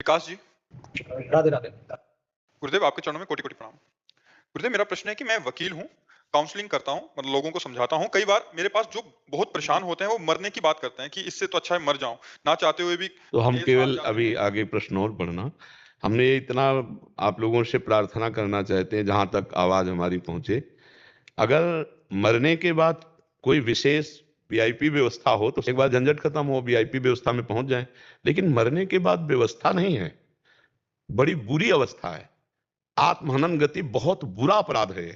विकास जी, राधे राधे। गुरुदेव आपके चरणों में कोटि-कोटि प्रणाम। गुरुदेव मेरा प्रश्न है कि मैं वकील हूँ, काउंसलिंग करता हूँ, मतलब लोगों को समझाता हूँ। कई बार मेरे पास जो बहुत परेशान होते हैं वो मरने की बात करते हैं कि इससे तो अच्छा है मर जाऊँ, ना चाहते हुए भी तो हम जेल से आ केवल जाते अभी हैं। आगे प्रश्न और पढ़ना। हमने इतना आप लोगों से प्रार्थना करना चाहते हैं जहाँ तक आवाज़ हमारी पहुँचे। अगर मरने के बाद कोई विशेष वीआईपी व्यवस्था हो तो एक बार झंझट खत्म हो, वीआईपी व्यवस्था में पहुँच जाएँ। लेकिन मरने के बाद व्यवस्था नहीं है, बड़ी बुरी अवस्था है। आत्महनन गति बहुत बुरा अपराध है।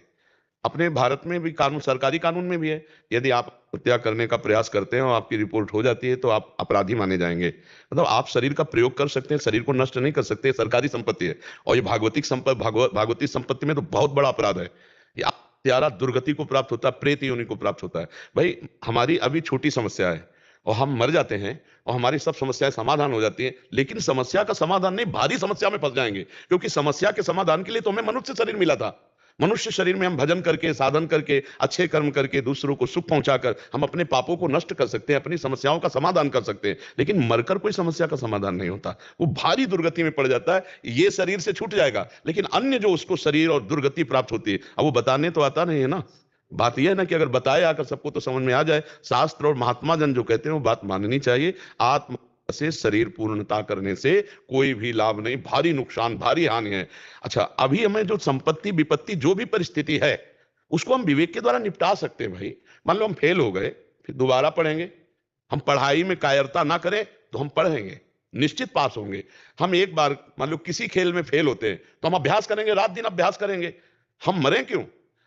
अपने भारत में भी कानून, सरकारी कानून में भी है। यदि आप हत्या करने का प्रयास करते हैं और आपकी रिपोर्ट हो जाती है तो आप अपराधी माने जाएंगे। मतलब आप शरीर का प्रयोग कर सकते हैं, शरीर को नष्ट नहीं कर सकते, सरकारी संपत्ति है। और ये भागवती संपत्ति में तो बहुत बड़ा अपराध है। ये हत्यारा दुर्गति को प्राप्त होता है, प्रेत योनि को प्राप्त होता है। भाई हमारी अभी छोटी समस्या है और हम मर जाते हैं और हमारी सब समस्याएं समाधान हो जाती है, लेकिन समस्या का समाधान नहीं, भारी समस्या में फंस जाएंगे। क्योंकि समस्या के समाधान के लिए तो हमें मनुष्य शरीर मिला था। मनुष्य शरीर में हम भजन करके, साधन करके, अच्छे कर्म करके, दूसरों को सुख पहुंचाकर हम अपने पापों को नष्ट कर सकते हैं, अपनी समस्याओं का समाधान कर सकते हैं। लेकिन मरकर कोई समस्या का समाधान नहीं होता, वो भारी दुर्गति में पड़ जाता है। ये शरीर से छूट जाएगा, लेकिन अन्य जो उसको शरीर और दुर्गति प्राप्त होती है, अब वो बताने तो आता नहीं है ना। बात यह है ना कि अगर बताए आकर सबको तो समझ में आ जाए। शास्त्र और महात्मा जन जो कहते हैं वो बात माननी चाहिए। आत्म से शरीर पूर्णता करने से कोई भी लाभ नहीं, भारी नुकसान, भारी हानि है। अच्छा, अभी हमें जो संपत्ति विपत्ति जो भी परिस्थिति है उसको हम विवेक के द्वारा निपटा सकते हैं। भाई मान लो हम फेल हो गए, फिर दोबारा पढ़ेंगे। हम पढ़ाई में कायरता ना करें तो हम पढ़ेंगे, निश्चित पास होंगे। हम एक बार मान लो किसी खेल में फेल होते हैं तो हम अभ्यास करेंगे, रात दिन अभ्यास करेंगे। हम मरें क्यों?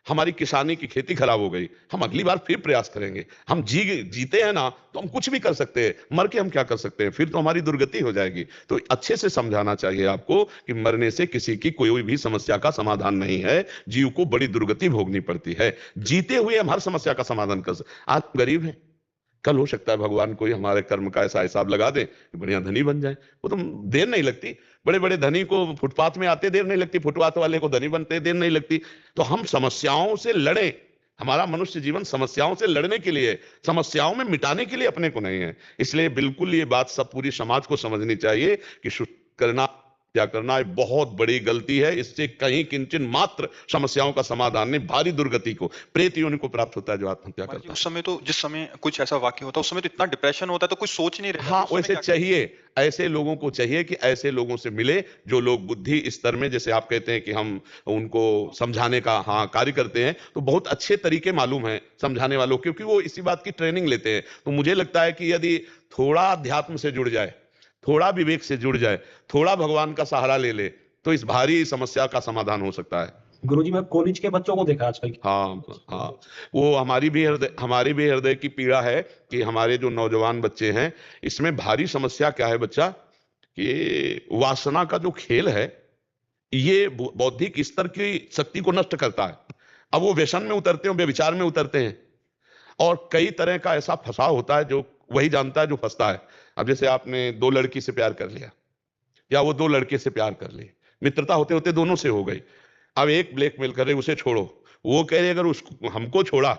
हमारी किसानी की खेती खराब हो गई, हम अगली बार फिर प्रयास करेंगे। हम जीते हैं ना तो हम कुछ भी कर सकते हैं, मर के हम क्या कर सकते हैं? फिर तो हमारी दुर्गति हो जाएगी। तो अच्छे से समझाना चाहिए आपको कि मरने से किसी की कोई भी समस्या का समाधान नहीं है। जीव को बड़ी दुर्गति भोगनी पड़ती है। जीते हुए हम हर समस्या का समाधान कर सकते। आज गरीब है, कल हो सकता है भगवान कोई हमारे कर्म का ऐसा हिसाब लगा दे कि बढ़िया धनी बन जाए। वो तो देर नहीं लगती। बड़े बड़े धनी को फुटपाथ में आते देर नहीं लगती, फुटपाथ वाले को धनी बनते देर नहीं लगती। तो हम समस्याओं से लड़ें। हमारा मनुष्य जीवन समस्याओं से लड़ने के लिए, समस्याओं में मिटाने के लिए अपने को नहीं है। इसलिए बिल्कुल ये बात सब पूरी समाज को समझनी चाहिए कि करना क्या करना है बहुत बड़ी गलती है। इससे कहीं किंचन मात्र समस्याओं का समाधान नहीं, भारी दुर्गति को, प्रेत योनि को प्राप्त होता है जो आत्महत्या करता है। उस समय तो जिस समय कुछ ऐसा वाक्य होता है उस समय तो इतना डिप्रेशन होता है तो कुछ सोच नहीं रहे। हाँ, वैसे चाहिए, ऐसे लोगों को चाहिए कि ऐसे लोगों से मिले जो लोग बुद्धि स्तर में, जैसे आप कहते हैं कि हम उनको समझाने का हाँ कार्य करते हैं, तो बहुत अच्छे तरीके मालूम है समझाने वालों, क्योंकि वो इसी बात की ट्रेनिंग लेते हैं। तो मुझे लगता है कि यदि थोड़ा अध्यात्म से जुड़ जाए, थोड़ा विवेक से जुड़ जाए, थोड़ा भगवान का सहारा ले ले, तो इस भारी समस्या का समाधान हो सकता है। गुरुजी मैं कॉलेज के बच्चों को देखा आजकल। हाँ हाँ, वो हमारी भी हृदय की पीड़ा है कि हमारे जो नौजवान बच्चे हैं, इसमें भारी समस्या क्या है बच्चा, कि वासना का जो खेल है ये बौद्धिक स्तर की शक्ति को नष्ट करता है। अब वो व्यसन में उतरते हैं, व्यभिचार में उतरते हैं, और कई तरह का ऐसा फंसाव होता है जो वही जानता है जो फंसता है। अब जैसे आपने दो लड़की से प्यार कर लिया, या वो दो लड़के से प्यार कर ली, मित्रता होते होते दोनों से हो गई। अब एक ब्लैकमेल कर रहे उसे छोड़ो, वो कह रहे अगर उसको हमको छोड़ा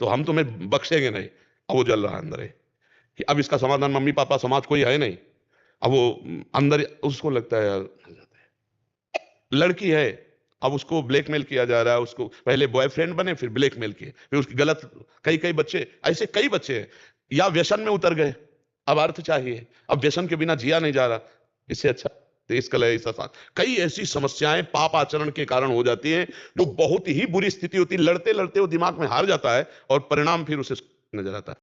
तो हम तुम्हें बख्शेंगे नहीं। अब वो जल रहा है अंदर है कि अब इसका समाधान मम्मी पापा समाज कोई है नहीं। अब वो अंदर उसको लगता है यार, लड़की है, अब उसको ब्लैकमेल किया जा रहा है, उसको पहले बॉयफ्रेंड बने फिर ब्लैकमेल किए, फिर उसकी गलत, कई बच्चे ऐसे कई बच्चे हैं, या व्यसन में उतर गए, अब अर्थ चाहिए, अब व्यसन के बिना जिया नहीं जा रहा। इससे अच्छा देश कलह, कई ऐसी समस्याएं पाप आचरण के कारण हो जाती हैं जो बहुत ही बुरी स्थिति होती है। लड़ते लड़ते वो दिमाग में हार जाता है और परिणाम फिर उसे नजर आता है।